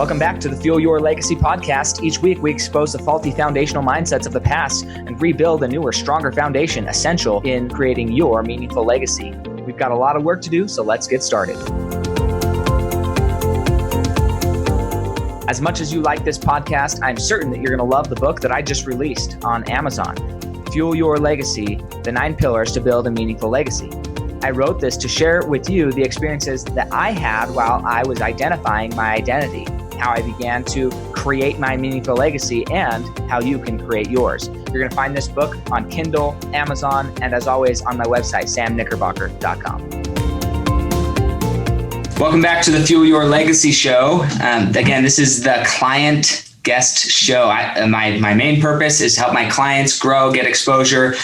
Welcome back to the Fuel Your Legacy podcast. Each week, we expose the faulty foundational mindsets of the past and rebuild a newer, stronger foundation essential in creating your meaningful legacy. We've got a lot of work to do, so let's get started. As much as you like this podcast, I'm certain that you're going to love the book that I just released on Amazon, Fuel Your Legacy, The 9 Pillars to Build a Meaningful Legacy. I wrote this to share with you the experiences that I had while I was identifying my identity, how I began to create my meaningful legacy, and how you can create yours. You're going to find this book on Kindle, Amazon, and as always on my website, samknickerbocker.com. Welcome back to the Fuel Your Legacy show. Again, this is the client guest show. My main purpose is to help my clients grow, get exposure.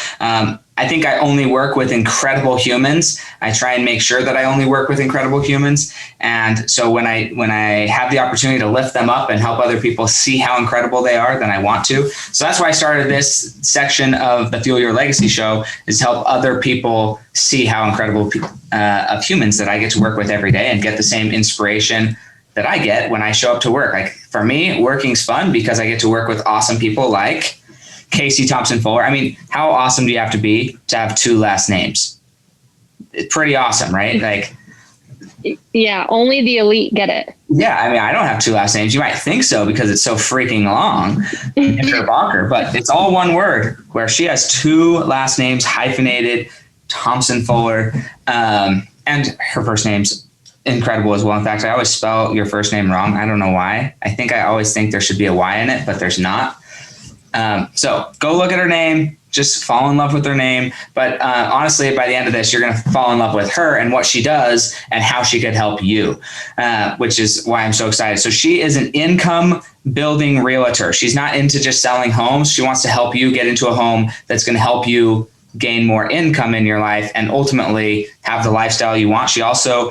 I think I only work with incredible humans. I try and make sure that I only work with incredible humans. And so when I have the opportunity to lift them up and help other people see how incredible they are, then I want to. So that's why I started this section of the Fuel Your Legacy show, is to help other people see how incredible of humans that I get to work with every day and get the same inspiration that I get when I show up to work. Like for me, working's fun because I get to work with awesome people like Casey Thompson Fuller. I mean, how awesome do you have to be to have 2 last names? It's pretty awesome, right? Like, yeah, only the elite get it. Yeah, I mean, I don't have 2 last names. You might think so because it's so freaking long, Knickerbocker, but it's all one word, where she has 2 last names, hyphenated, Thompson Fuller, and her first name's incredible as well. In fact, I always spell your first name wrong. I don't know why. I always think there should be a Y in it, but there's not. So go look at her name, just fall in love with her name. But honestly, by the end of this, you're going to fall in love with her and what she does and how she could help you, which is why I'm so excited. So she is an income building realtor. She's not into just selling homes. She wants to help you get into a home that's going to help you gain more income in your life and ultimately have the lifestyle you want. She also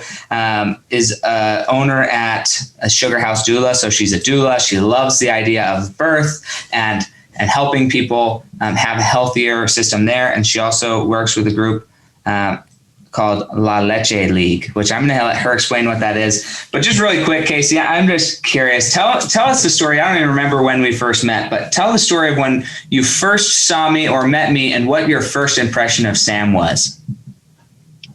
is a owner at a Sugar House Doula. So she's a doula. She loves the idea of birth and helping people have a healthier system there. And she also works with a group called La Leche League, which I'm going to let her explain what that is. But just really quick, Casey, I'm just curious. Tell us the story. I don't even remember when we first met, but tell the story of when you first saw me or met me and what your first impression of Sam was.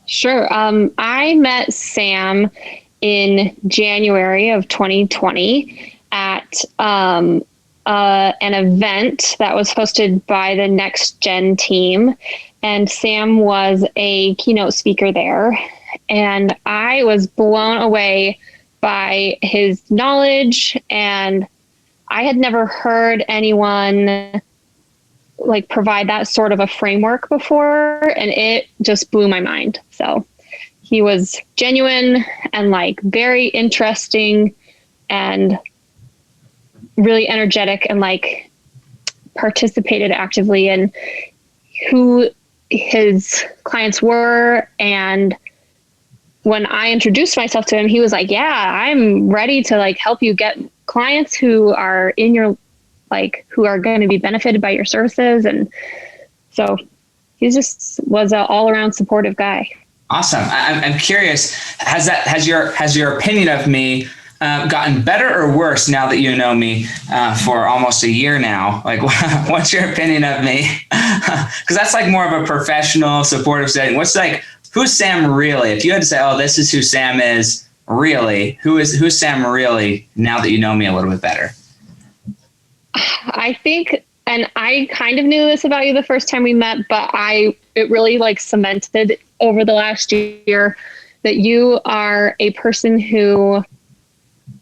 Sure. I met Sam in January of 2020 at an event that was hosted by the Next Gen team. And Sam was a keynote speaker there. And I was blown away by his knowledge. And I had never heard anyone like provide that sort of a framework before. And it just blew my mind. So he was genuine and like very interesting and really energetic and like participated actively in who his clients were. And when I introduced myself to him, he was like, yeah, I'm ready to like help you get clients who are in your, like, who are going to be benefited by your services. And so he just was an all around supportive guy. Awesome. I'm curious, has your opinion of me gotten better or worse now that you know me for almost a year now? Like, what's your opinion of me? Because that's like more of a professional, supportive setting. Who's Sam really? If you had to say, oh, this is who Sam is really, who's Sam really now that you know me a little bit better? I think, and I kind of knew this about you the first time we met, but it really like cemented over the last year that you are a person who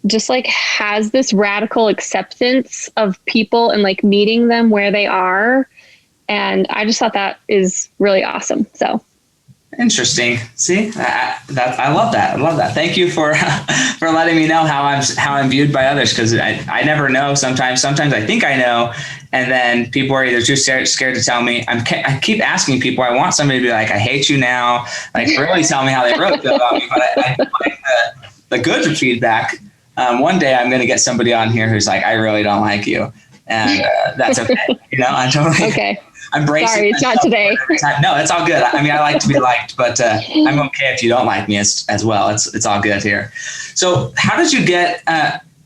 just like has this radical acceptance of people and like meeting them where they are. And I just thought that is really awesome. So interesting. See, I love that. I love that. Thank you for letting me know how I'm viewed by others, because I never know. Sometimes I think I know, and then people are either too scared to tell me. I keep asking people. I want somebody to be like, I hate you now. Like really tell me how they really feel about me. But I like the good feedback. One day I'm going to get somebody on here who's like, I really don't like you. And that's okay. I totally okay. I'm bracing. Sorry, it's not today. No, it's all good. I mean, I like to be liked, but I'm okay if you don't like me as well. It's all good here. So how did you get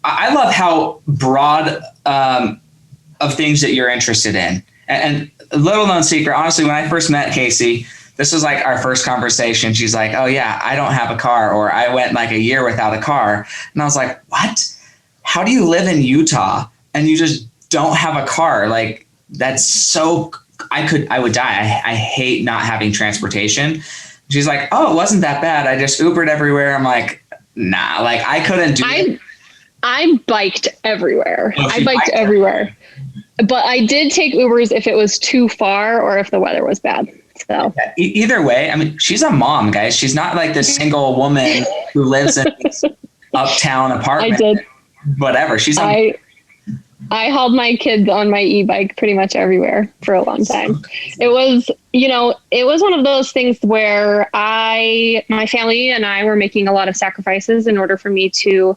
I love how broad of things that you're interested in. And little known secret, honestly, when I first met Casey, this was like our first conversation. She's like, oh yeah, I don't have a car, or I went like a year without a car. And I was like, what? How do you live in Utah and you just don't have a car? Like, that's so, I would die. I hate not having transportation. She's like, oh, it wasn't that bad. I just Ubered everywhere. I'm like, nah, like I couldn't do it. I biked everywhere. Oh, I biked everywhere. But I did take Ubers if it was too far or if the weather was bad. So either way, I mean, she's a mom, guys. She's not like this single woman who lives in this uptown apartment. I did. Whatever. I hauled my kids on my e-bike pretty much everywhere for a long time. It was, it was one of those things where my family and I were making a lot of sacrifices in order for me to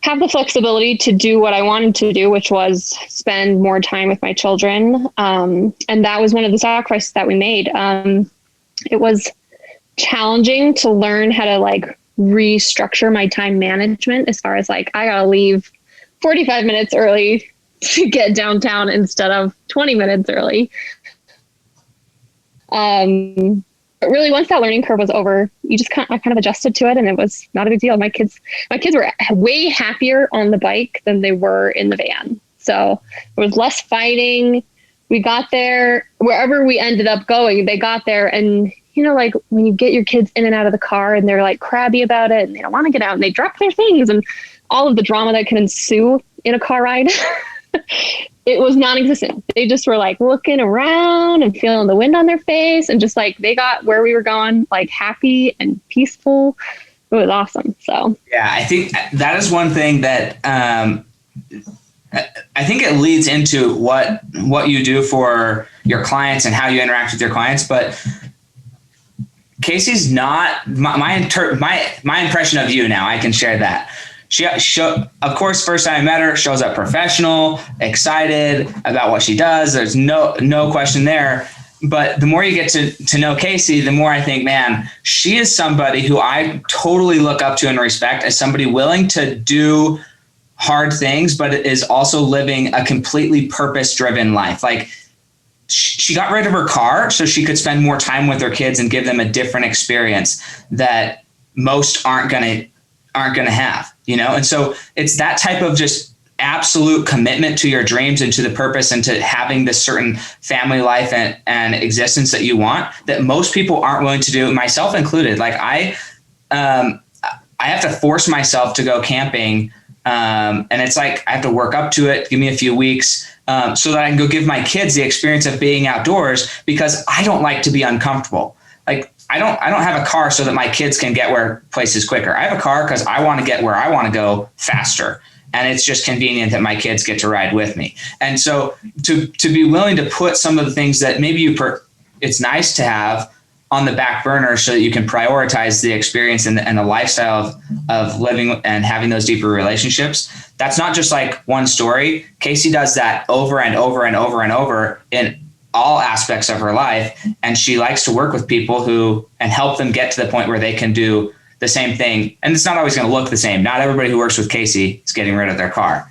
have the flexibility to do what I wanted to do, which was spend more time with my children. And that was one of the sacrifices that we made. It was challenging to learn how to like restructure my time management as far as like, I gotta leave 45 minutes early to get downtown instead of 20 minutes early. But really, once that learning curve was over, I kind of adjusted to it, and it was not a big deal. My kids were way happier on the bike than they were in the van. So there was less fighting. We got there, wherever we ended up going, they got there. And, like when you get your kids in and out of the car and they're like crabby about it and they don't want to get out and they drop their things and all of the drama that can ensue in a car ride, it was non-existent. They just were like looking around and feeling the wind on their face and just like they got where we were going, like happy and peaceful. It was awesome. So yeah, I think that is one thing that I think it leads into what you do for your clients and how you interact with your clients. But Casey's not my impression of you now. I can share that. She, of course, first time I met her, shows up professional, excited about what she does. There's no question there. But the more you get to know Casey, the more I think, man, she is somebody who I totally look up to and respect as somebody willing to do hard things, but is also living a completely purpose-driven life. Like, she got rid of her car so she could spend more time with her kids and give them a different experience that most aren't going to have, And so it's that type of just absolute commitment to your dreams and to the purpose and to having this certain family life and existence that you want that most people aren't willing to do, myself included. Like I have to force myself to go camping. And it's like, I have to work up to it. Give me a few weeks so that I can go give my kids the experience of being outdoors, because I don't like to be uncomfortable. Like I don't have a car so that my kids can get where places quicker. I have a car because I want to get where I want to go faster. And it's just convenient that my kids get to ride with me. And so to be willing to put some of the things that maybe it's nice to have on the back burner so that you can prioritize the experience and the lifestyle of living and having those deeper relationships. That's not just like one story. Casey does that over and over and over and over in all aspects of her life. And she likes to work with people and help them get to the point where they can do the same thing. And it's not always going to look the same. Not everybody who works with Casey is getting rid of their car.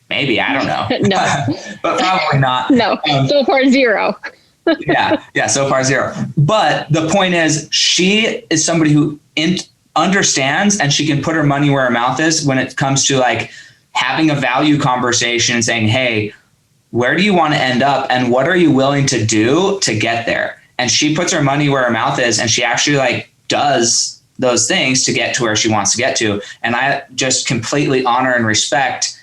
Maybe, I don't know. No, but probably not. No, so far zero. yeah, so far zero. But the point is, she is somebody who understands, and she can put her money where her mouth is when it comes to like having a value conversation and saying, hey, where do you want to end up and what are you willing to do to get there? And she puts her money where her mouth is, and she actually like does those things to get to where she wants to get to. And I just completely honor and respect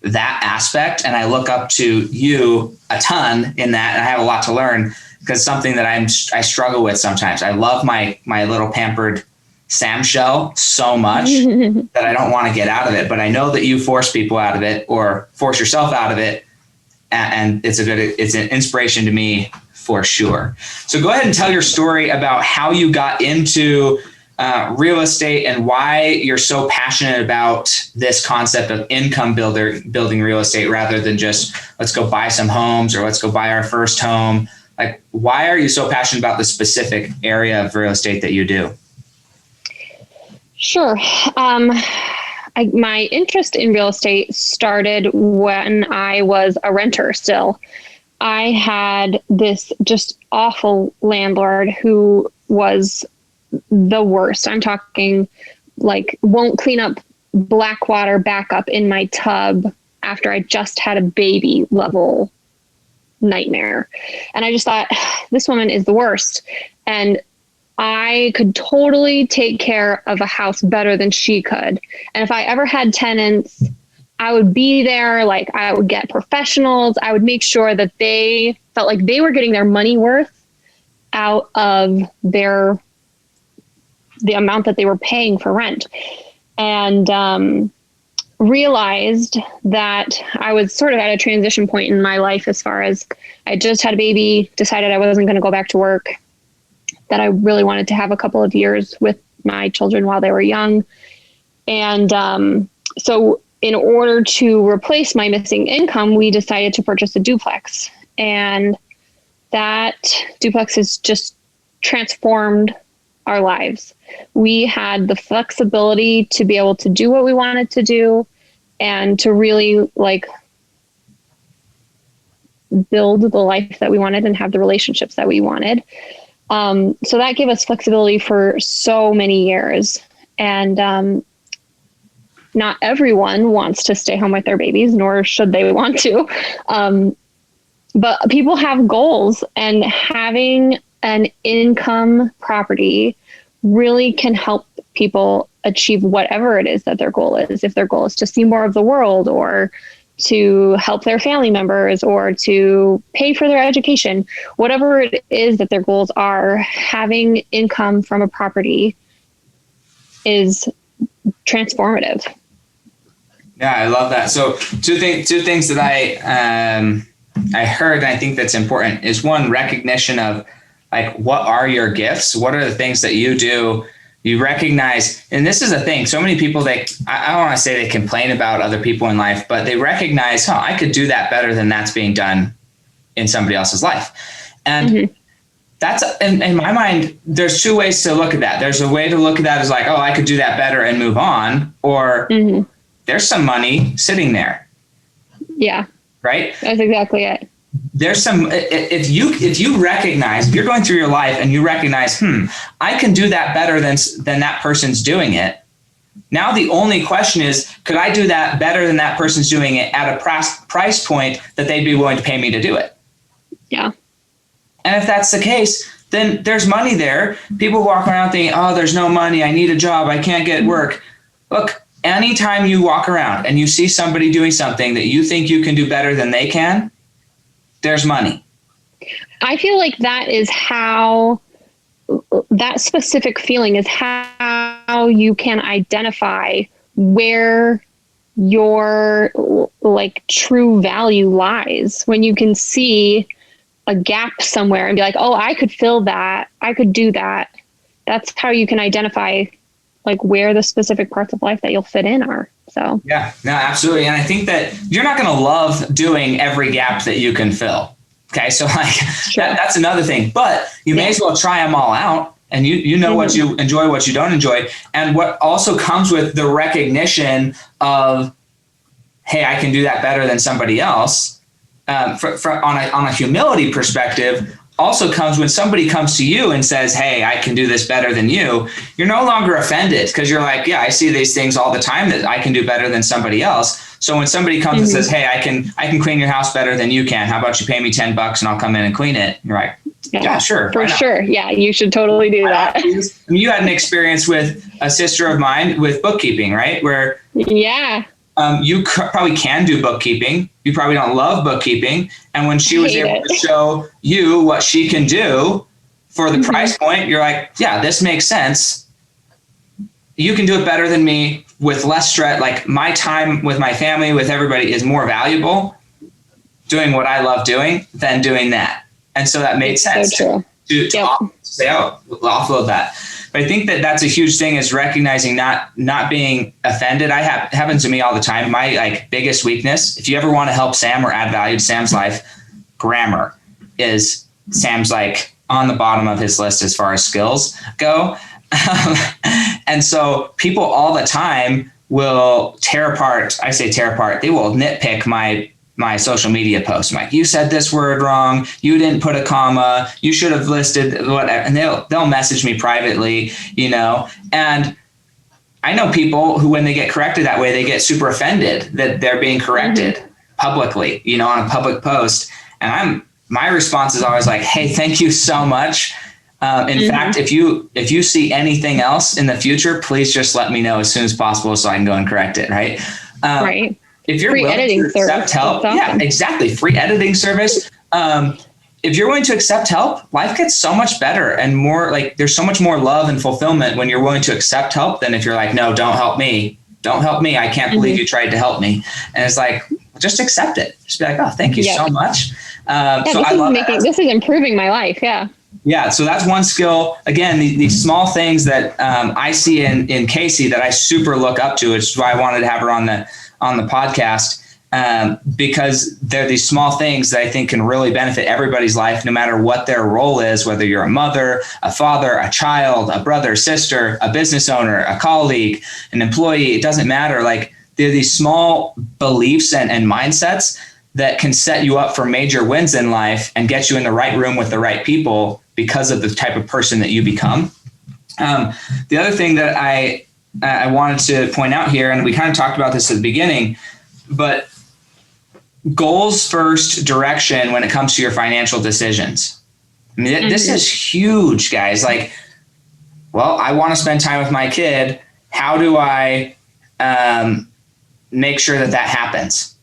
that aspect. And I look up to you a ton in that. And I have a lot to learn, because something that I struggle with sometimes. I love my little pampered Sam shell so much that I don't want to get out of it. But I know that you force people out of it or force yourself out of it. And it's an inspiration to me for sure. So go ahead and tell your story about how you got into real estate and why you're so passionate about this concept of income building real estate rather than just let's go buy some homes or let's go buy our first home. Like, why are you so passionate about the specific area of real estate that you do? Sure. my interest in real estate started when I was a renter still. I had this just awful landlord who was the worst. I'm talking like won't clean up black water back up in my tub after I just had a baby level nightmare. And I just thought, this woman is the worst. And I could totally take care of a house better than she could. And if I ever had tenants, I would be there. Like, I would get professionals. I would make sure that they felt like they were getting their money worth out of the amount that they were paying for rent. And realized that I was sort of at a transition point in my life, as far as I just had a baby, decided I wasn't going to go back to work, that I really wanted to have a couple of years with my children while they were young. And so in order to replace my missing income, we decided to purchase a duplex. And that duplex has just transformed our lives. We had the flexibility to be able to do what we wanted to do and to really like build the life that we wanted and have the relationships that we wanted. So that gave us flexibility for so many years. And not everyone wants to stay home with their babies, nor should they want to. But people have goals, and having an income property really can help people achieve whatever it is that their goal is. If their goal is to see more of the world, or to help their family members, or to pay for their education, whatever it is that their goals are, having income from a property is transformative. Yeah, I love that. So two things that I heard, and I think that's important, is one, recognition of like, what are your gifts? What are the things that you do? You recognize, and this is a thing, so many people, I don't want to say they complain about other people in life, but they recognize, I could do that better than that's being done in somebody else's life. And that's, in my mind, there's two ways to look at that. There's a way to look at that as like, I could do that better and move on, or there's some money sitting there. Yeah. Right? That's exactly it. There's some, if you recognize, if you're going through your life and you recognize, I can do that better than that person's doing it. Now the only question is, could I do that better than that person's doing it at a price point that they'd be willing to pay me to do it? Yeah. And if that's the case, then there's money there. People walk around thinking, there's no money. I need a job. I can't get work. Look, anytime you walk around and you see somebody doing something that you think you can do better than they can, there's money. I feel like that specific feeling is how you can identify where your like true value lies. When you can see a gap somewhere and be like, I could fill that. I could do that. That's how you can identify like where the specific parts of life that you'll fit in are. So yeah, no, absolutely. And I think that you're not going to love doing every gap that you can fill. Okay. So like that's another thing, but you may as well try them all out, and you know what you enjoy, what you don't enjoy. And what also comes with the recognition of, hey, I can do that better than somebody else. On a humility perspective, also comes when somebody comes to you and says, hey, I can do this better than you. You're no longer offended, because you're like, yeah, I see these things all the time that I can do better than somebody else. So when somebody comes and says, hey, I can clean your house better than you can, how about you pay me $10 and I'll come in and clean it? You're like, yeah, sure. For sure. Yeah, you should totally do that. I mean, you had an experience with a sister of mine with bookkeeping, right? Where you probably can do bookkeeping. You probably don't love bookkeeping. And when she was able to show you what she can do for the price point, you're like, yeah, this makes sense. You can do it better than me with less stress. Like, my time with my family, with everybody, is more valuable doing what I love doing than doing that. And so that made sense to say, offload that. But I think that that's a huge thing, is recognizing not being offended. It happens to me all the time. My biggest weakness, if you ever want to help Sam or add value to Sam's life, grammar is Sam's on the bottom of his list as far as skills go. And so people all the time will tear apart. I say tear apart. They will nitpick my social media posts. I'm like, you said this word wrong. You didn't put a comma. You should have listed whatever. And they'll message me privately, and I know people who, when they get corrected that way, they get super offended that they're being corrected publicly, on a public post. And my response is always like, hey, thank you so much. In fact, if you see anything else in the future, please just let me know as soon as possible so I can go and correct it. Right. Right. If you're free willing editing to accept service. help, yeah, exactly. Free editing service. If you're willing to accept help, life gets so much better and more, like, there's so much more love and fulfillment when you're willing to accept help than if you're like, no, don't help me. Don't help me. I can't believe you tried to help me. And it's like, just accept it. Just be like, oh, thank you so much. So I love this is improving my life. Yeah. Yeah. So that's one skill. Again, these small things that I see in Casey that I super look up to, which is why I wanted to have her on the podcast. Because they're these small things that I think can really benefit everybody's life, no matter what their role is, whether you're a mother, a father, a child, a brother, sister, a business owner, a colleague, an employee. It doesn't matter. Like, they're these small beliefs and mindsets that can set you up for major wins in life and get you in the right room with the right people because of the type of person that you become. The other thing that I wanted to point out here, and we kind of talked about this at the beginning, but goals first, direction when it comes to your financial decisions. I mean, this is huge, guys. Like, well, I want to spend time with my kid. How do I make sure that happens?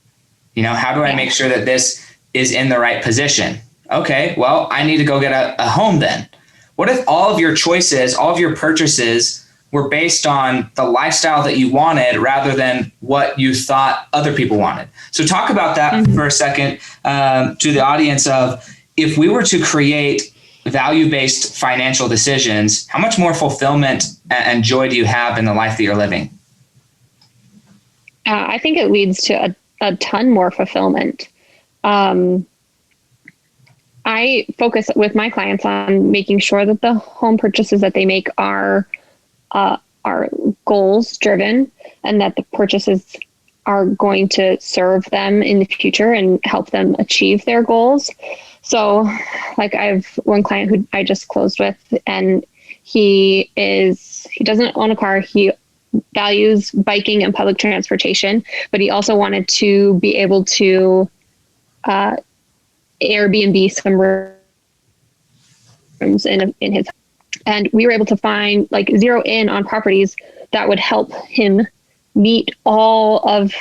How do I make sure that this is in the right position? Okay, well, I need to go get a home then. What if all of your choices, all of your purchases were based on the lifestyle that you wanted rather than what you thought other people wanted? So talk about that for a second to the audience of, if we were to create value-based financial decisions, how much more fulfillment and joy do you have in the life that you're living? I think it leads to a ton more fulfillment. I focus with my clients on making sure that the home purchases that they make are goals driven, and that the purchases are going to serve them in the future and help them achieve their goals. So, like, I have one client who I just closed with, and he doesn't own a car. He values biking and public transportation, but he also wanted to be able to Airbnb some rooms in his. And we were able to zero in on properties that would help him meet all of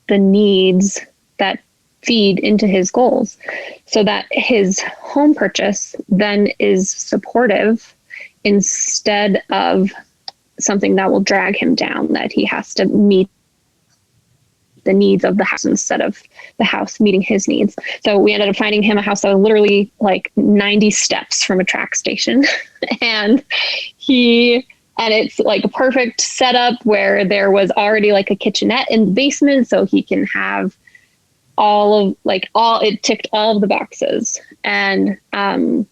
the needs that feed into his goals, so that his home purchase then is supportive instead of something that will drag him down, that he has to meet the needs of the house instead of the house meeting his needs. So we ended up finding him a house that was literally like 90 steps from a track station. and it's like a perfect setup where there was already like a kitchenette in the basement, so he can have it ticked all of the boxes. And then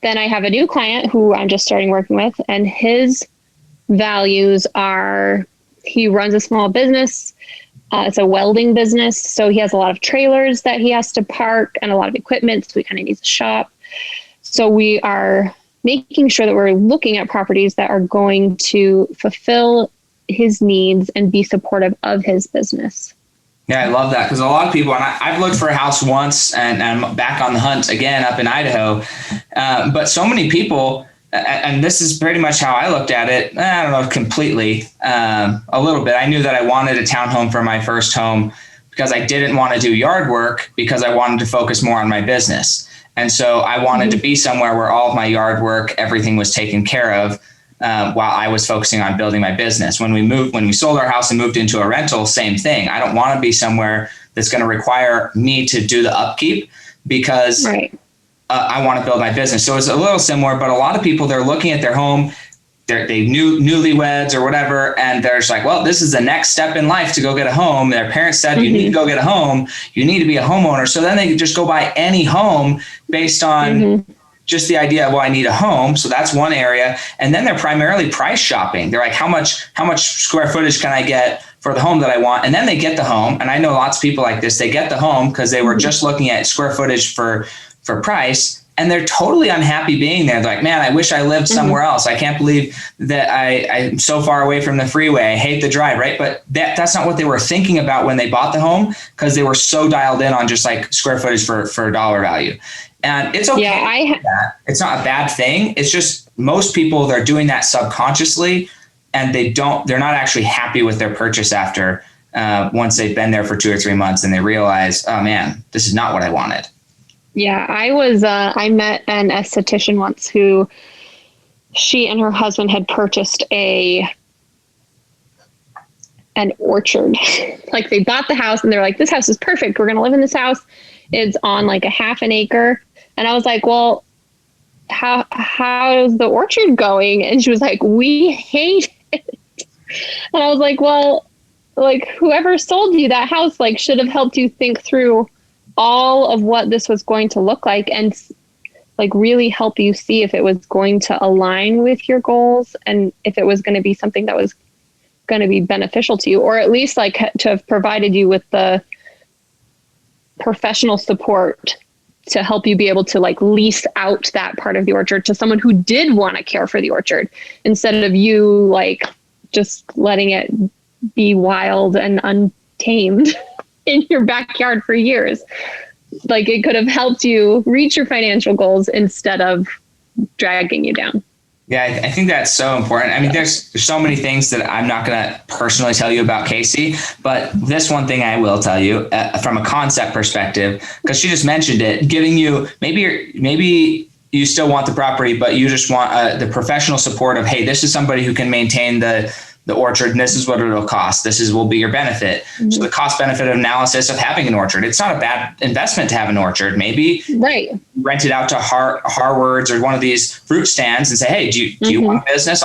I have a new client who I'm just starting working with, and his values are, he runs a small business. It's a welding business. So he has a lot of trailers that he has to park and a lot of equipment. So he kind of needs a shop. So we are making sure that we're looking at properties that are going to fulfill his needs and be supportive of his business. Yeah, I love that, because a lot of people, and I've looked for a house once and I'm back on the hunt again up in Idaho. But so many people, and this is pretty much how I looked at it. I don't know, completely, a little bit. I knew that I wanted a townhome for my first home because I didn't want to do yard work, because I wanted to focus more on my business. And so I wanted to be somewhere where all of my yard work, everything was taken care of, while I was focusing on building my business. When we sold our house and moved into a rental, same thing. I don't want to be somewhere that's going to require me to do the upkeep, because I want to build my business. So it's a little similar, but a lot of people, they're looking at their home, they newlyweds or whatever, and they're just like, well, this is the next step in life to go get a home. Their parents said, you need to go get a home. You need to be a homeowner. So then they just go buy any home based on just the idea of, well, I need a home. So that's one area. And then they're primarily price shopping. They're like, how much square footage can I get for the home that I want? And then they get the home. And I know lots of people like this. They get the home because they were just looking at square footage for price. And they're totally unhappy being there. They're like, man, I wish I lived somewhere else. I can't believe that I'm so far away from the freeway. I hate the drive, right? But that's not what they were thinking about when they bought the home, because they were so dialed in on just like square footage for dollar value. And it's okay. Yeah, it's not a bad thing. It's just most people, they're doing that subconsciously, and they're not actually happy with their purchase after once they've been there for 2 or 3 months and they realize, oh man, this is not what I wanted. Yeah, I met an esthetician once who, she and her husband had purchased an orchard. Like, they bought the house and they're like, this house is perfect. We're going to live in this house. It's on like a half an acre. And I was like, well, how's the orchard going? And she was like, we hate it. And I was like, well, like, whoever sold you that house, like, should have helped you think through all of what this was going to look like, and like really help you see if it was going to align with your goals, and if it was going to be something that was going to be beneficial to you, or at least like to have provided you with the professional support to help you be able to like lease out that part of the orchard to someone who did want to care for the orchard, instead of you like just letting it be wild and untamed in your backyard for years. Like, it could have helped you reach your financial goals instead of dragging you down. Yeah, I think that's so important. I mean, there's so many things that I'm not going to personally tell you about Casey, but this one thing I will tell you from a concept perspective, because she just mentioned it, giving you maybe you still want the property, but you just want the professional support of, hey, this is somebody who can maintain the orchard, and this is what it'll cost. Will be your benefit. Mm-hmm. So the cost benefit analysis of having an orchard, it's not a bad investment to have an orchard. Maybe rent it out to Harwards or one of these fruit stands and say, hey, do you want a business?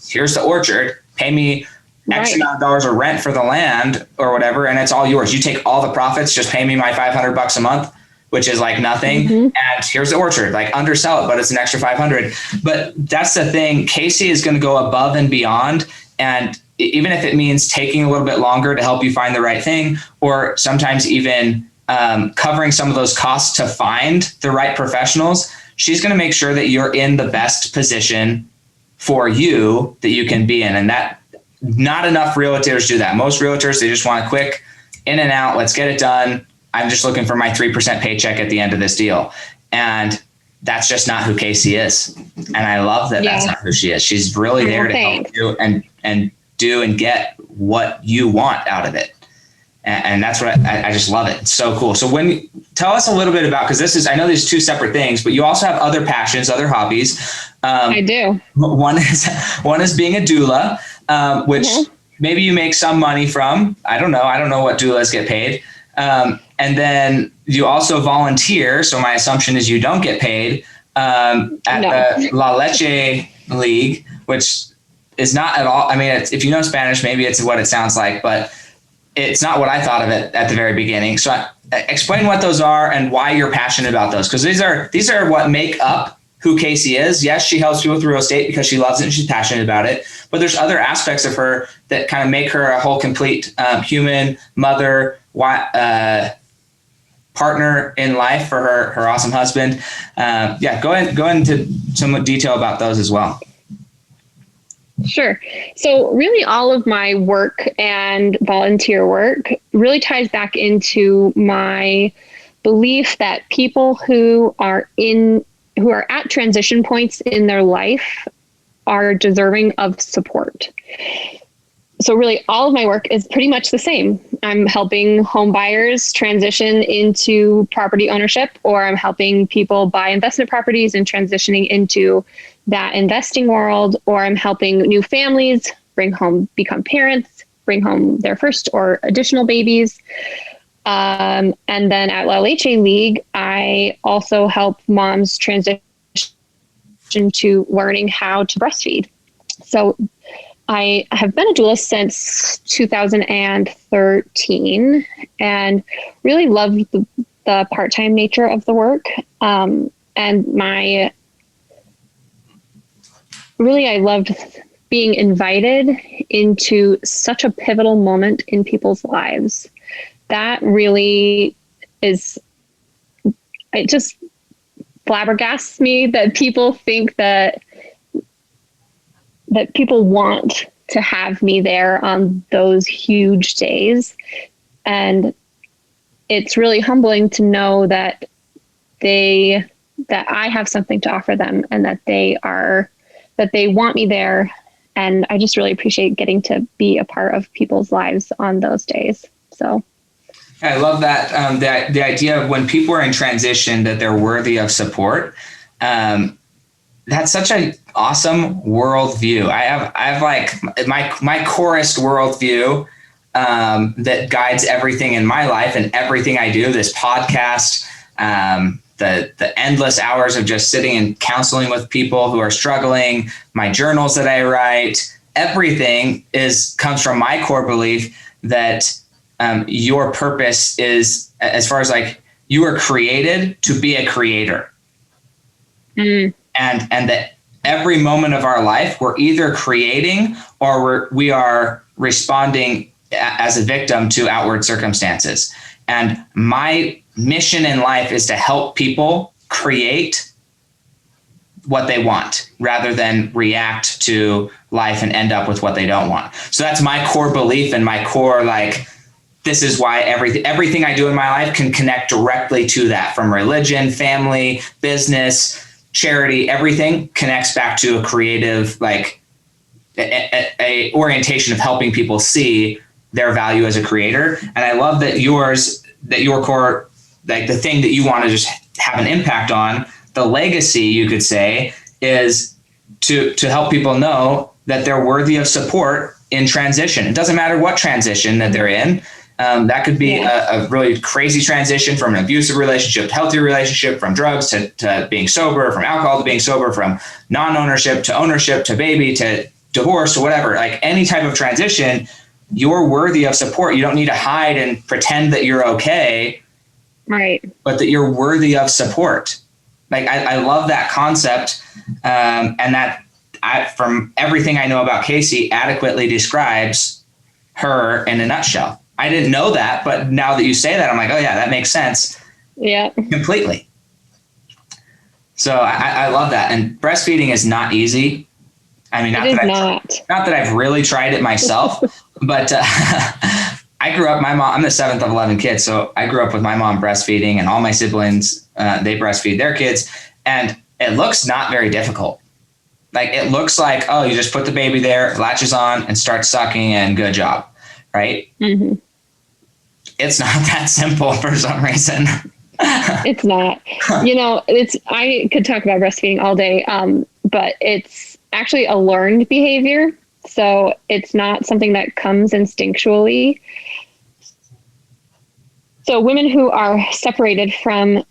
Here's the orchard, pay me X amount of dollars of rent for the land or whatever, and it's all yours. You take all the profits, just pay me my $500 a month, which is like nothing. Mm-hmm. And here's the orchard, like undersell it, but it's an extra 500. But that's the thing. Casey is going to go above and beyond. And even if it means taking a little bit longer to help you find the right thing, or sometimes even covering some of those costs to find the right professionals, she's going to make sure that you're in the best position for you that you can be in. And that not enough realtors do that. Most realtors, they just want a quick in and out. Let's get it done. I'm just looking for my 3% paycheck at the end of this deal. And that's just not who Casey is. And I love that that's not who she is. She's really there to help you and do and get what you want out of it. And that's what I just love it. It's so cool. So tell us a little bit about, because I know these two separate things, but you also have other passions, other hobbies. I do. One is being a doula, which maybe you make some money from. I don't know what doulas get paid. And then you also volunteer. So my assumption is you don't get paid at the La Leche League, which is not at all. I mean, if you know Spanish, maybe it's what it sounds like, but it's not what I thought of it at the very beginning. So explain what those are and why you're passionate about those, because these are what make up who Casey is. Yes, she helps people with real estate because she loves it and she's passionate about it. But there's other aspects of her that kind of make her a whole complete human, mother, partner in life for her awesome husband. Go into some detail about those as well. Sure. So really all of my work and volunteer work really ties back into my belief that people who are at transition points in their life are deserving of support. So really all of my work is pretty much the same. I'm helping home buyers transition into property ownership, or I'm helping people buy investment properties and transitioning into that investing world, or I'm helping new families become parents, bring home their first or additional babies. And then at La Leche League, I also help moms transition to learning how to breastfeed. So I have been a doula since 2013 and really love the part-time nature of the work. and I loved being invited into such a pivotal moment in people's lives. That really it just flabbergasts me that people think that people want to have me there on those huge days. And it's really humbling to know that I have something to offer them, and that they want me there. And I just really appreciate getting to be a part of people's lives on those days. So I love that. The idea of when people are in transition, that they're worthy of support. That's such an awesome worldview. I have like my chorus worldview that guides everything in my life and everything I do. This podcast, the endless hours of just sitting and counseling with people who are struggling, my journals that I write, everything comes from my core belief that your purpose is, as far as like, you were created to be a creator. And that every moment of our life, we're either creating or we are responding as a victim to outward circumstances. And my mission in life is to help people create what they want rather than react to life and end up with what they don't want. So that's my core belief, and my core, like, this is why everything I do in my life can connect directly to that, from religion, family, business, charity. Everything connects back to a creative, like a orientation of helping people see their value as a creator. And I love that your core, like the thing that you want to just have an impact on, the legacy, you could say, is to help people know that they're worthy of support in transition. It doesn't matter what transition that they're in. That could be a really crazy transition, from an abusive relationship to healthy relationship, from drugs to being sober, from alcohol to being sober, from non-ownership to baby to divorce, or whatever. Like any type of transition, you're worthy of support. You don't need to hide and pretend that you're okay, right? But that you're worthy of support. Like I love that concept, and that from everything I know about Casey, adequately describes her in a nutshell. I didn't know that, but now that you say that, I'm like, oh yeah, that makes sense. Yeah, completely. So I love that. And breastfeeding is not easy. I mean, not that I've really tried it myself, but I grew up, I'm the seventh of 11 kids. So I grew up with my mom breastfeeding, and all my siblings, they breastfeed their kids. And it looks not very difficult. Like it looks like, oh, you just put the baby there, latches on and starts sucking, and good job. Right? Mm-hmm. It's not that simple for some reason. It's not. I could talk about breastfeeding all day, but it's actually a learned behavior. So it's not something that comes instinctually. So women who are separated from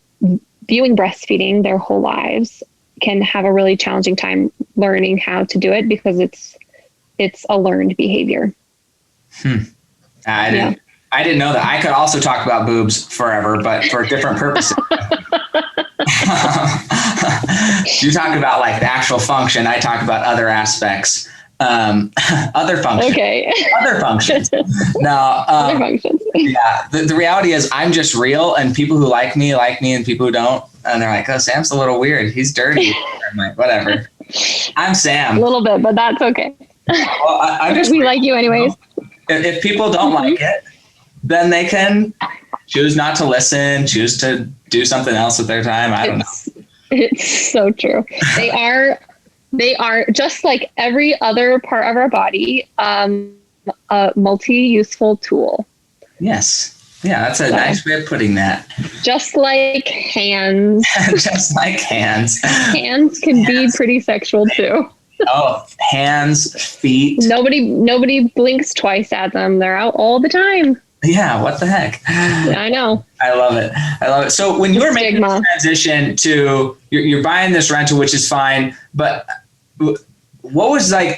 viewing breastfeeding their whole lives can have a really challenging time learning how to do it, because it's a learned behavior. I didn't know that. I could also talk about boobs forever, but for different purposes. You talk about like the actual function. I talk about other aspects, other functions. Okay. Other functions. No. Other functions. Yeah. The reality is, I'm just real, and people who like me, and people who don't, and they're like, "Oh, Sam's a little weird. He's dirty." I'm like, whatever. I'm Sam. A little bit, but that's okay. Well, we like you anyways. If people don't like it, then they can choose not to listen, choose to do something else with their time. I don't know. It's so true. They are just like every other part of our body, a multi-useful tool. Yes. Yeah, that's a nice way of putting that. Just like hands. Just like hands. Hands can be pretty sexual too. Oh, hands, feet. Nobody blinks twice at them. They're out all the time. Yeah, what the heck? I know. I love it. So when you were making the transition to, you're buying this rental, which is fine, but what was like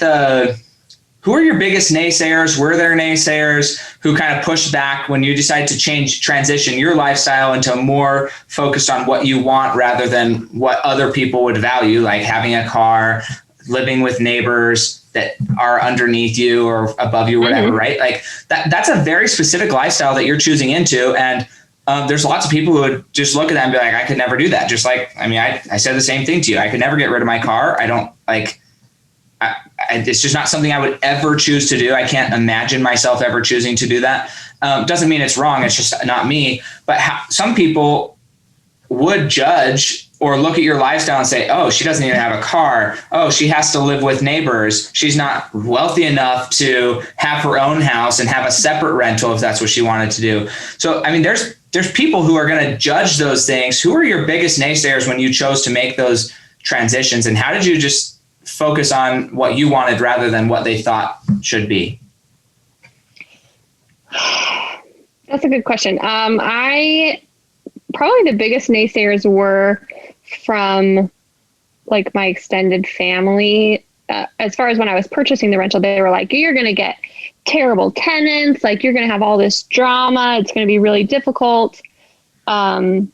who are your biggest naysayers? Were there naysayers who kind of pushed back when you decided to transition your lifestyle into more focused on what you want rather than what other people would value, like having a car, living with neighbors that are underneath you or above you, whatever, right? Like that's a very specific lifestyle that you're choosing into. And there's lots of people who would just look at that and be like, I could never do that. Just like, I mean, I said the same thing to you. I could never get rid of my car. I don't like, it's just not something I would ever choose to do. I can't imagine myself ever choosing to do that. Doesn't mean it's wrong. It's just not me. But some people would judge or look at your lifestyle and say, oh, she doesn't even have a car. Oh, she has to live with neighbors. She's not wealthy enough to have her own house and have a separate rental if that's what she wanted to do. So, I mean, there's people who are going to judge those things. Who are your biggest naysayers when you chose to make those transitions? And how did you just focus on what you wanted rather than what they thought should be? That's a good question. I probably the biggest naysayers were from like my extended family. As far as when I was purchasing the rental, they were like, you're going to get terrible tenants. Like you're going to have all this drama. It's going to be really difficult. But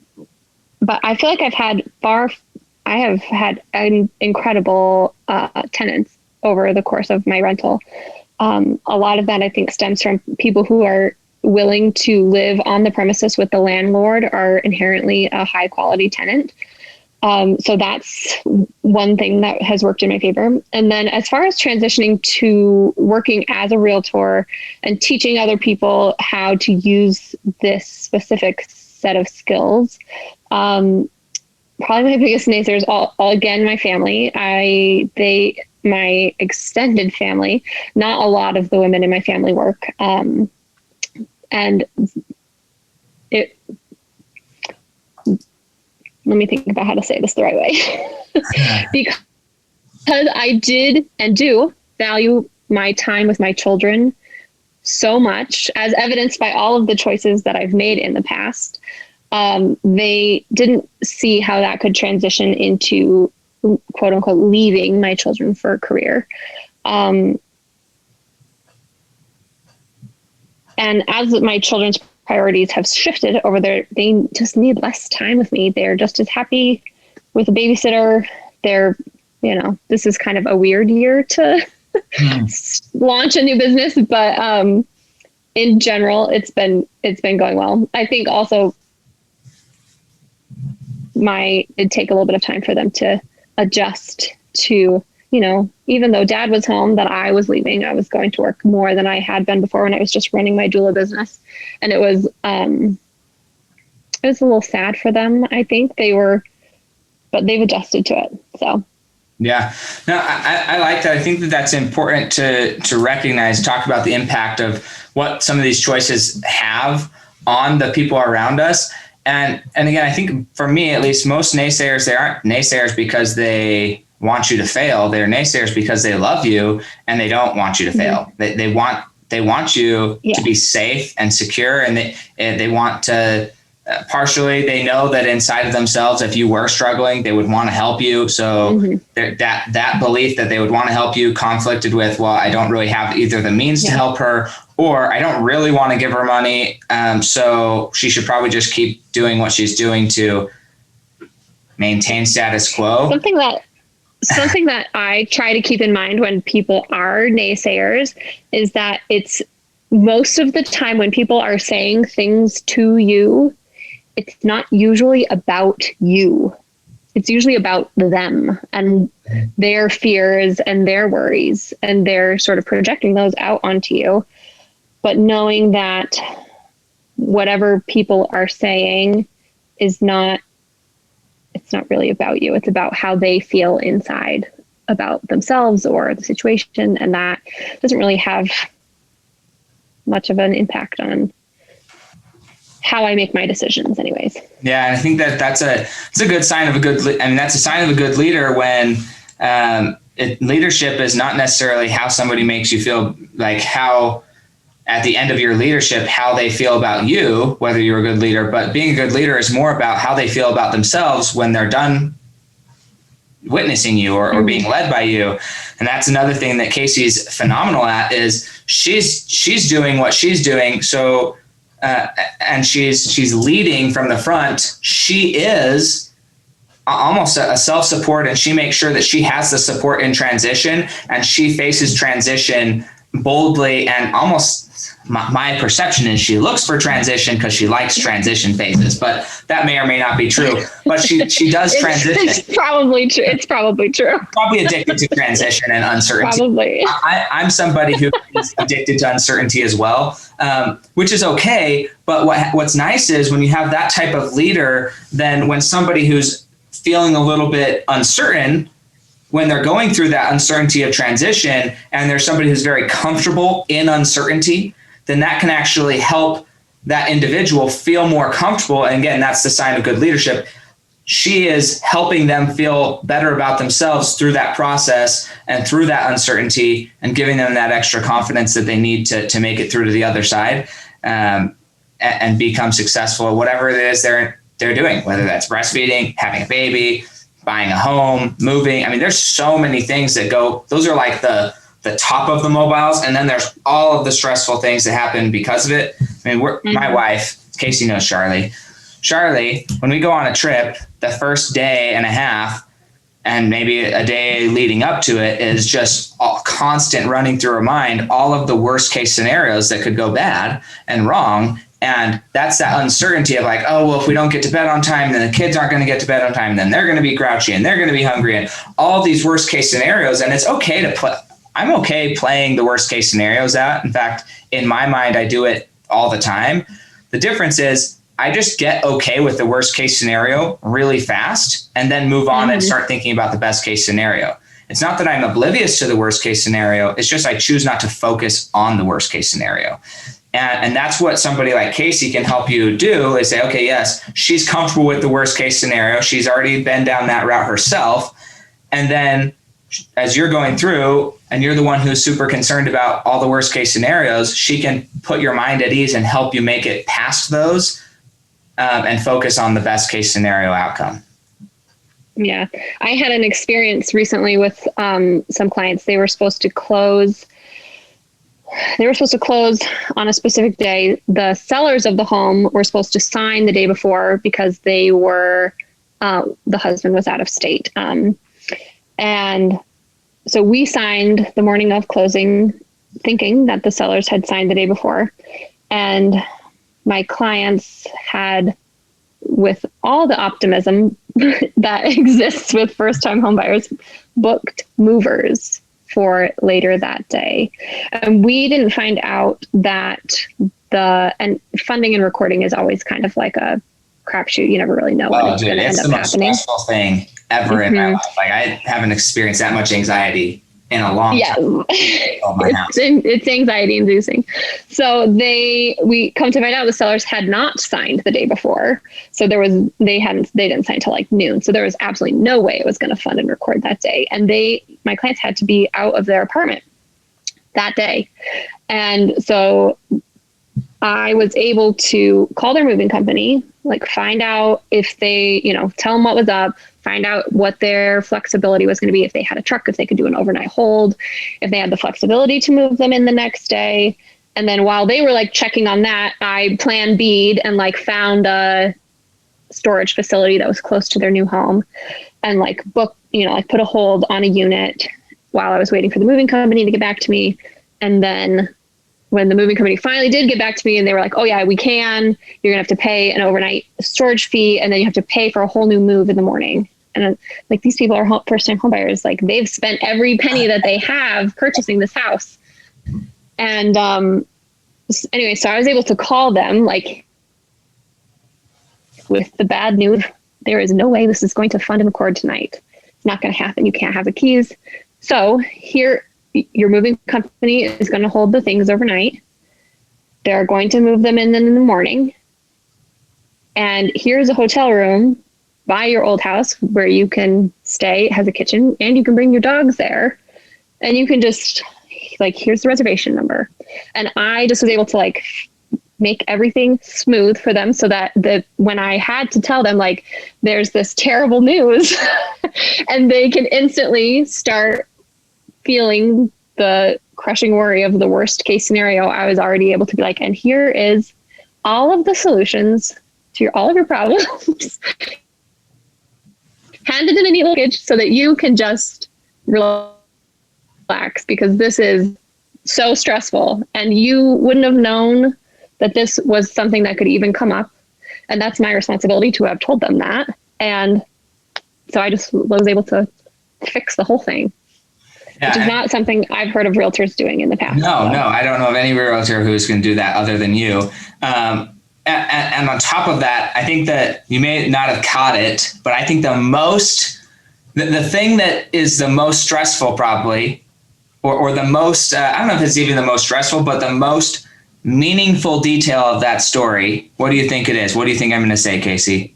I feel like I have had incredible tenants over the course of my rental. A lot of that I think stems from people who are willing to live on the premises with the landlord are inherently a high quality tenant. So that's one thing that has worked in my favor. And then as far as transitioning to working as a realtor and teaching other people how to use this specific set of skills, probably my biggest naysayers, all again, my family. My extended family, not a lot of the women in my family work. And let me think about how to say this the right way. Because I did and do value my time with my children so much, as evidenced by all of the choices that I've made in the past. They didn't see how that could transition into quote unquote leaving my children for a career. And as my children's priorities have shifted over there, they just need less time with me. They're just as happy with a babysitter. This is kind of a weird year to launch a new business, but in general, it's been going well. I think also it'd take a little bit of time for them to adjust to, even though dad was home, that I was leaving, I was going to work more than I had been before when I was just running my doula business. And it was a little sad for them. I think but they've adjusted to it. So. Yeah, no, I like that. I think that that's important to recognize, talk about the impact of what some of these choices have on the people around us. And again, I think for me, at least, most naysayers, they aren't naysayers because they want you to fail. They're naysayers because they love you and they don't want you to fail. They want you to be safe and secure, and they want to partially, they know that inside of themselves, if you were struggling, they would want to help you. So that belief that they would want to help you conflicted with, well, I don't really have either the means to help her, or I don't really want to give her money. So she should probably just keep doing what she's doing to maintain status quo. Something that I try to keep in mind when people are naysayers is that it's most of the time when people are saying things to you, it's not usually about you. It's usually about them and their fears and their worries, and they're sort of projecting those out onto you. But knowing that whatever people are saying it's not really about you. It's about how they feel inside about themselves or the situation. And that doesn't really have much of an impact on how I make my decisions anyways. Yeah. And I think that's a good sign of that's a sign of a good leader when leadership is not necessarily how somebody makes you feel, like how at the end of your leadership, how they feel about you, whether you're a good leader, but being a good leader is more about how they feel about themselves when they're done witnessing you or being led by you. And that's another thing that Casey's phenomenal at is she's doing what she's doing. So, and she's leading from the front. She is almost a self-support, and she makes sure that she has the support in transition, and she faces transition boldly. And almost my perception is she looks for transition because she likes transition phases, but that may or may not be true. But she does transition. It's probably true. It's probably true. Probably addicted to transition and uncertainty. Probably. I'm somebody who is addicted to uncertainty as well, which is okay. But what's nice is when you have that type of leader, then when somebody who's feeling a little bit uncertain, when they're going through that uncertainty of transition, and there's somebody who's very comfortable in uncertainty, then that can actually help that individual feel more comfortable. And again, that's the sign of good leadership. She is helping them feel better about themselves through that process and through that uncertainty, and giving them that extra confidence that they need to make it through to the other side, and become successful at whatever it is they're doing, whether that's breastfeeding, having a baby, buying a home, moving. I mean, there's so many things that go, those are like the top of the mobiles. And then there's all of the stressful things that happen because of it. I mean, my wife, Casey knows Charlie, when we go on a trip, the first day and a half, and maybe a day leading up to it, is just all constant running through her mind, all of the worst case scenarios that could go bad and wrong. And that's that uncertainty of like, oh, well, if we don't get to bed on time, then the kids aren't going to get to bed on time. Then they're going to be grouchy and they're going to be hungry, and all these worst case scenarios. And it's okay to play. I'm okay playing the worst case scenarios out. In fact, in my mind, I do it all the time. The difference is I just get okay with the worst case scenario really fast, and then move on and start thinking about the best case scenario. It's not that I'm oblivious to the worst case scenario. It's just I choose not to focus on the worst case scenario. And that's what somebody like Casey can help you do, is say, okay, yes, she's comfortable with the worst case scenario. She's already been down that route herself. And then as you're going through and you're the one who's super concerned about all the worst case scenarios, she can put your mind at ease and help you make it past those, and focus on the best case scenario outcome. Yeah. I had an experience recently with some clients. They were supposed to close on a specific day. The sellers of the home were supposed to sign the day before because they were, the husband was out of state. And so we signed the morning of closing, thinking that the sellers had signed the day before. And my clients had, with all the optimism that exists with first-time homebuyers, booked movers for later that day. And we didn't find out that and funding and recording is always kind of like a crapshoot. You never really know when it's going to end up happening. It's the most stressful thing ever in my life. Like, I haven't experienced that much anxiety in a long time. It's anxiety inducing. So we come to find out the sellers had not signed the day before. So they didn't sign till like noon. So there was absolutely no way it was going to fund and record that day. And my clients had to be out of their apartment that day. And so I was able to call their moving company, like find out if they, tell them what was up, find out what their flexibility was going to be, if they had a truck, if they could do an overnight hold, if they had the flexibility to move them in the next day. And then while they were like checking on that, I plan B'd and like found a storage facility that was close to their new home, and like booked, like put a hold on a unit while I was waiting for the moving company to get back to me. And then when the moving company finally did get back to me and they were like, oh yeah, we can, you're gonna have to pay an overnight storage fee, and then you have to pay for a whole new move in the morning. And like, these people are first-time homebuyers. Like, they've spent every penny that they have purchasing this house. And anyway, so I was able to call them like with the bad news. There is no way this is going to fund and record tonight. It's not going to happen. You can't have the keys. So here, your moving company is going to hold the things overnight. They're going to move them in the morning. And here's a hotel room by your old house where you can stay. It has a kitchen, and you can bring your dogs there. And you can just, like, here's the reservation number. And I just was able to like make everything smooth for them so that when I had to tell them, like, there's this terrible news and they can instantly start feeling the crushing worry of the worst case scenario, I was already able to be like, and here is all of the solutions to all of your problems handed in a neat package so that you can just relax, because this is so stressful and you wouldn't have known that this was something that could even come up. And that's my responsibility to have told them that. And so I just was able to fix the whole thing, which is not something I've heard of realtors doing in the past. No, I don't know of any realtor who's going to do that other than you. And on top of that, I think that you may not have caught it, but I think the thing that is the most stressful probably, or the most, I don't know if it's even the most stressful, but the most meaningful detail of that story, what do you think it is? What do you think I'm going to say, Casey?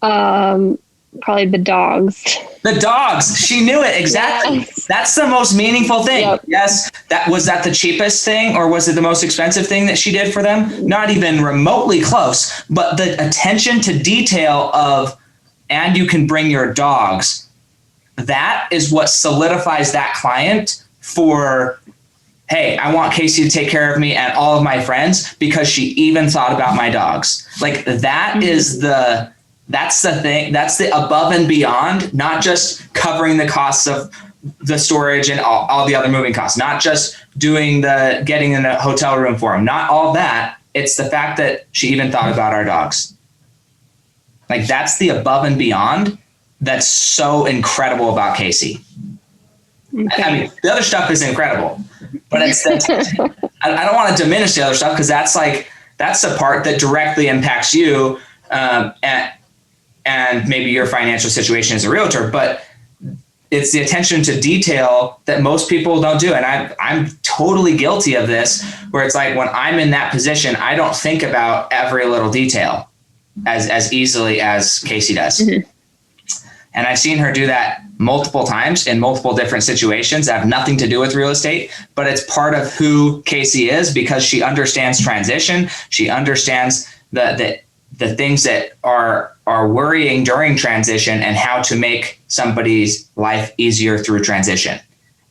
Probably the dogs. The dogs. She knew it. Exactly. Yes. That's the most meaningful thing. Yep. Yes. Was that the cheapest thing, or was it the most expensive thing that she did for them? Not even remotely close, but the attention to detail of, and you can bring your dogs. That is what solidifies that client for, hey, I want Casey to take care of me and all of my friends because she even thought about my dogs. Like that is that's the thing. That's the above and beyond, not just covering the costs of the storage and all the other moving costs, not just getting in a hotel room for them, not all that. It's the fact that she even thought about our dogs. Like that's the above and beyond. That's so incredible about Casey. Okay. I mean, the other stuff is incredible, but I don't want to diminish the other stuff because that's the part that directly impacts you and maybe your financial situation as a realtor, but it's the attention to detail that most people don't do. And I'm totally guilty of this, where it's like when I'm in that position, I don't think about every little detail as easily as Casey does. Mm-hmm. And I've seen her do that multiple times in multiple different situations that have nothing to do with real estate, but it's part of who Casey is because she understands transition. She understands the things that are worrying during transition and how to make somebody's life easier through transition.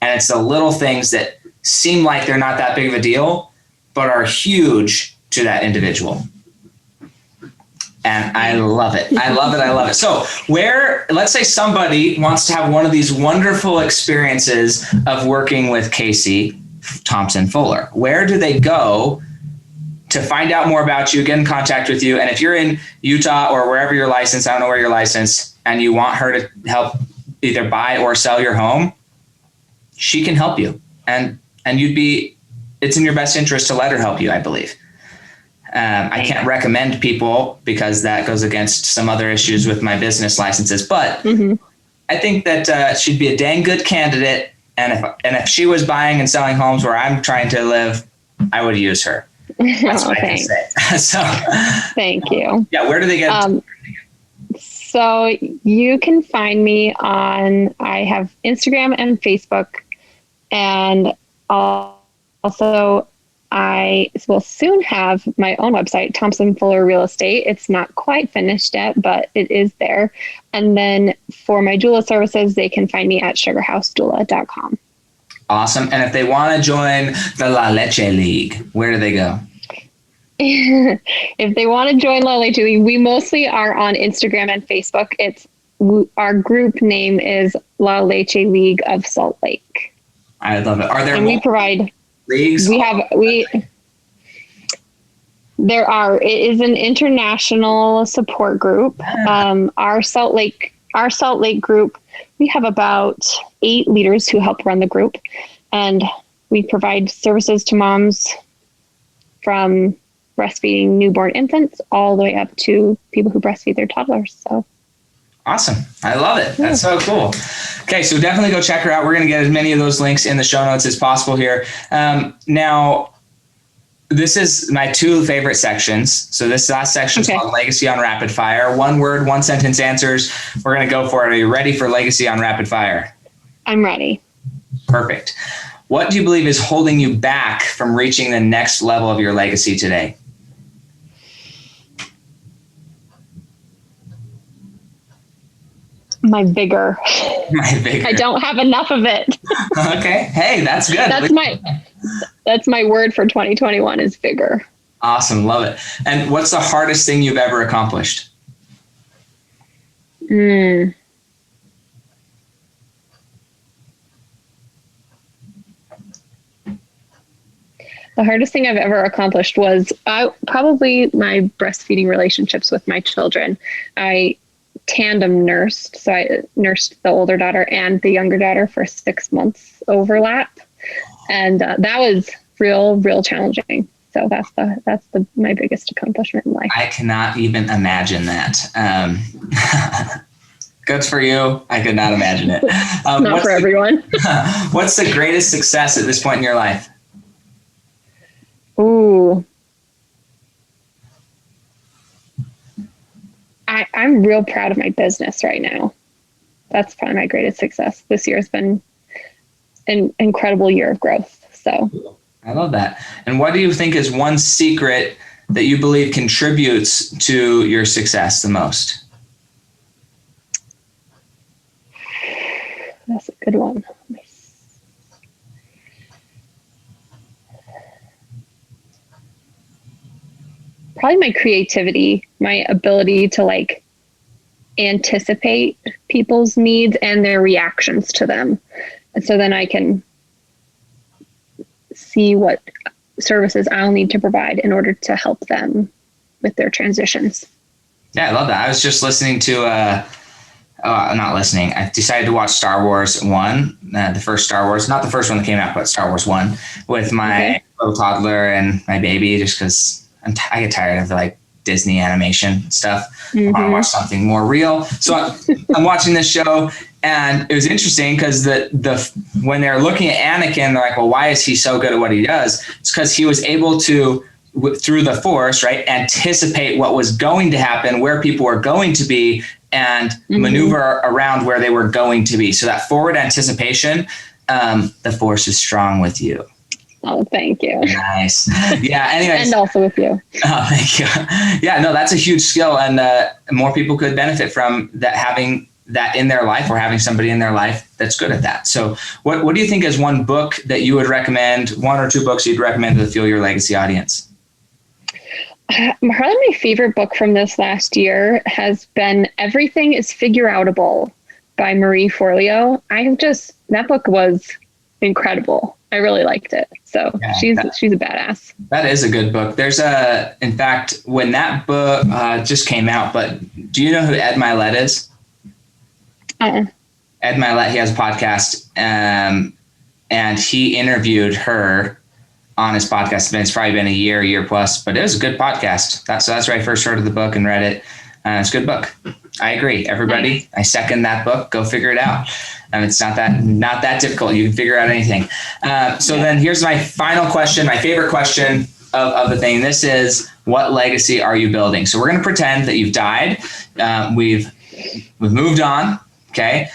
And it's the little things that seem like they're not that big of a deal, but are huge to that individual. And I love it. I love it. I love it. So let's say somebody wants to have one of these wonderful experiences of working with Casey Thompson Fuller. Where do they go to find out more about you, get in contact with you? And if you're in Utah or wherever you're licensed, I don't know where you're licensed, and you want her to help either buy or sell your home, she can help you. And it's in your best interest to let her help you, I believe. I can't recommend people because that goes against some other issues with my business licenses, but I think that she'd be a dang good candidate. And if she was buying and selling homes where I'm trying to live, I would use her. That's what I can say. So thank you. Yeah. Where do they get? So you can find me I have Instagram and Facebook, and also I will soon have my own website, Thompson Fuller Real Estate. It's not quite finished yet, but it is there. And then for my doula services, they can find me at sugarhousedoula.com. Awesome. And if they want to join the La Leche League, where do they go? If they want to join La Leche League, we mostly are on Instagram and Facebook. Our group name is La Leche League of Salt Lake. I love it. Are there and we provide leagues? There are. It is an international support group. Our Salt Lake group, we have about 8 leaders who help run the group, and we provide services to moms from breastfeeding newborn infants all the way up to people who breastfeed their toddlers. So awesome. I love it. That's so cool. Okay. So definitely go check her out. We're going to get as many of those links in the show notes as possible here. Now, this is my 2 favorite sections. So this last section is called Legacy on Rapid Fire. 1 word, 1 sentence answers. We're going to go for it. Are you ready for Legacy on Rapid Fire? I'm ready. Perfect. What do you believe is holding you back from reaching the next level of your legacy today? My vigor. My vigor. I don't have enough of it. Okay. Hey, that's good. That's my word for 2021 is vigor. Awesome. Love it. And what's the hardest thing you've ever accomplished? The hardest thing I've ever accomplished was probably my breastfeeding relationships with my children. I tandem nursed. So I nursed the older daughter and the younger daughter for 6 months overlap. And that was real challenging. So that's my biggest accomplishment in life. I cannot even imagine that. Good for you. I could not imagine it. Not for everyone. What's the greatest success at this point in your life? Ooh. I'm real proud of my business right now. That's probably my greatest success. This year has been an incredible year of growth. So I love that. And what do you think is one secret that you believe contributes to your success the most? That's a good one. Probably my creativity, my ability to like anticipate people's needs and their reactions to them. And so then I can see what services I'll need to provide in order to help them with their transitions. Yeah, I love that. I was just listening to not listening. I decided to watch Star Wars 1, the first Star Wars, not the first one that came out, but Star Wars 1 with my little toddler and my baby, just because I get tired of like Disney animation stuff. I want to watch something more real. So I'm watching this show, and it was interesting because when they're looking at Anakin, they're like, well, why is he so good at what he does? It's because he was able to, through the Force, right, anticipate what was going to happen, where people were going to be, and maneuver around where they were going to be. So that forward anticipation, the Force is strong with you. Oh, thank you. Nice. Yeah. Anyways. And also with you. Oh, thank you. Yeah, no, that's a huge skill, and more people could benefit from that, having that in their life or having somebody in their life that's good at that. So what do you think is one book that you would recommend, one or two books you'd recommend to the Fuel Your Legacy audience? Probably my favorite book from this last year has been Everything is Figure Outable by Marie Forleo. That book was incredible. I really liked it. So yeah, she's a badass. That is a good book. In fact, when that book just came out, but do you know who Ed Milet is? Ed Milet, he has a podcast, and he interviewed her on his podcast. It's probably been a year plus, but it was a good podcast. That's where I first heard of the book and read it. It's a good book. I agree. Everybody, I second that book. Go figure it out. It's not that difficult. You can figure out anything. Then here's my final question, my favorite question of the thing. This is, what legacy are you building? So we're going to pretend that you've died. We've moved on. Okay.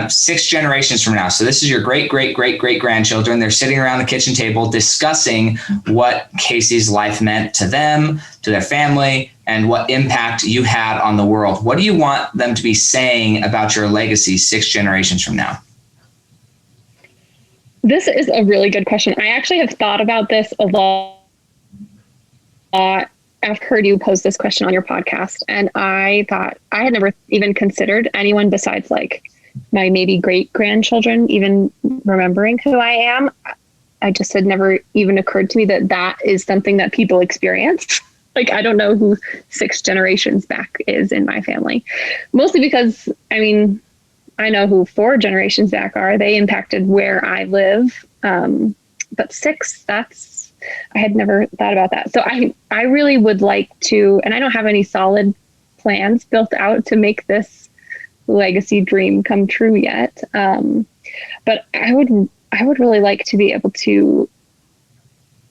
6 generations from now. So this is your great grandchildren. They're sitting around the kitchen table discussing what Casey's life meant to them, to their family, and what impact you had on the world. What do you want them to be saying about your legacy 6 generations from now? This is a really good question. I actually have thought about this a lot. I've heard you pose this question on your podcast, and I thought I had never even considered anyone besides like my maybe great grandchildren even remembering who I am. I just had never even occurred to me that is something that people experience. Like, I don't know who 6 generations back is in my family, mostly because, I know who 4 generations back are. They impacted where I live. But 6, I had never thought about that. So I really would like to, and I don't have any solid plans built out to make this legacy dream come true yet. But I would really like to be able to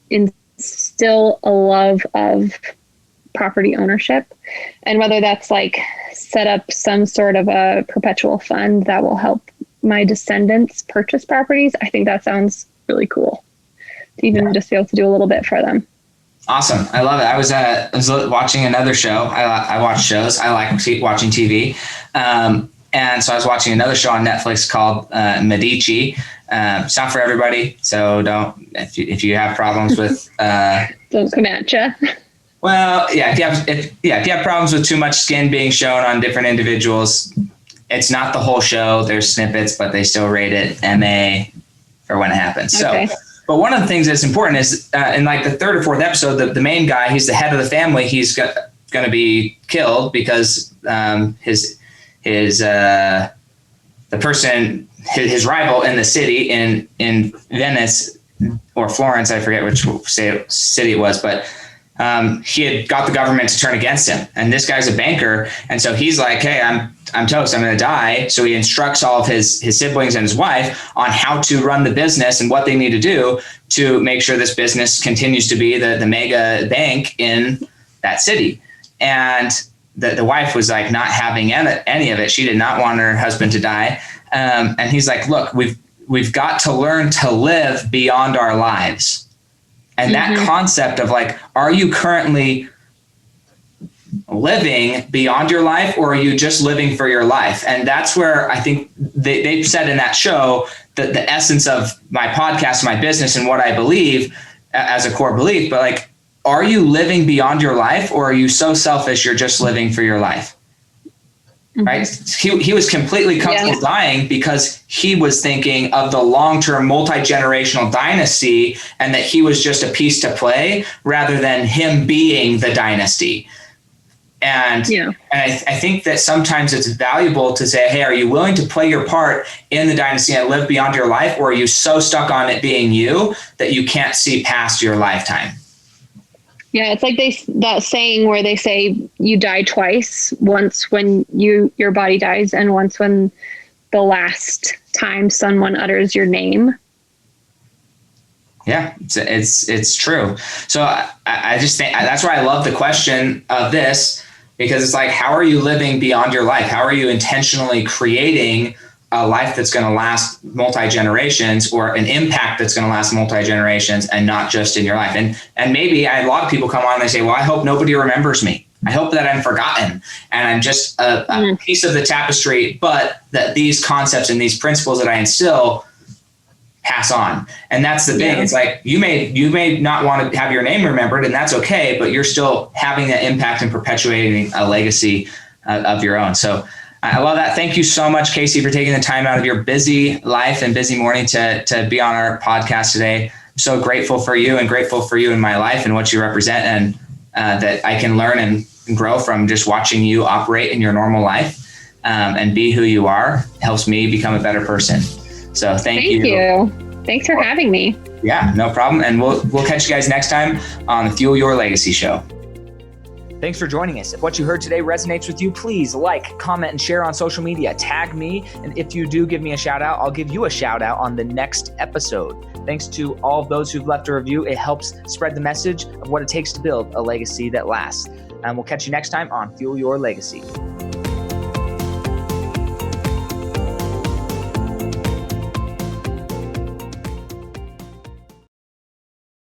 instill a love of property ownership, and whether that's like set up some sort of a perpetual fund that will help my descendants purchase properties. I think that sounds really cool to even just be able to do a little bit for them. Awesome. I love it. I was watching another show. I watch shows. I like watching TV. And so I was watching another show on Netflix called Medici. It's not for everybody, so if you have problems with don't come at you. Well, yeah, if you have problems with too much skin being shown on different individuals, it's not the whole show. There's snippets, but they still rate it MA for when it happens. Okay. So, but one of the things that's important is in like the third or fourth episode, the main guy, he's the head of the family. He's going to be killed because his rival in the city in Venice or Florence, I forget which city it was, but he had got the government to turn against him. And this guy's a banker. And so he's like, hey, I'm toast. I'm going to die. So he instructs all of his siblings and his wife on how to run the business and what they need to do to make sure this business continues to be the mega bank in that city. And the wife was like not having any of it. She did not want her husband to die. And he's like, look, we've got to learn to live beyond our lives. And that concept of like, are you currently living beyond your life, or are you just living for your life? And that's where I think they've said in that show that the essence of my podcast, my business, and what I believe as a core belief. But like, are you living beyond your life, or are you so selfish you're just living for your life? Right? He was completely comfortable dying because he was thinking of the long-term multi-generational dynasty, and that he was just a piece to play rather than him being the dynasty. And I think that sometimes it's valuable to say, hey, are you willing to play your part in the dynasty and live beyond your life? Or are you so stuck on it being you that you can't see past your lifetime? Yeah, it's like that saying where they say you die twice, once when your body dies and once when the last time someone utters your name. Yeah, it's true. So I just think that's why I love the question of this, because it's like, how are you living beyond your life? How are you intentionally creating a life that's going to last multi-generations, or an impact that's going to last multi-generations, and not just in your life? And maybe a lot of people come on and they say, well, I hope nobody remembers me. I hope that I'm forgotten and I'm just a piece of the tapestry, but that these concepts and these principles that I instill pass on. And that's the thing. It's like, you may not want to have your name remembered, and that's okay, but you're still having that impact and perpetuating a legacy of your own. So I love that. Thank you so much, Casey, for taking the time out of your busy life and busy morning to be on our podcast today. I'm so grateful for you, and grateful for you in my life and what you represent, and that I can learn and grow from just watching you operate in your normal life, and be who you are. It helps me become a better person. So thank you. Thanks for having me. Yeah, no problem. And we'll catch you guys next time on the Fuel Your Legacy show. Thanks for joining us. If what you heard today resonates with you, please like, comment, and share on social media. Tag me. And if you do give me a shout out, I'll give you a shout out on the next episode. Thanks to all of those who've left a review. It helps spread the message of what it takes to build a legacy that lasts. And we'll catch you next time on Fuel Your Legacy.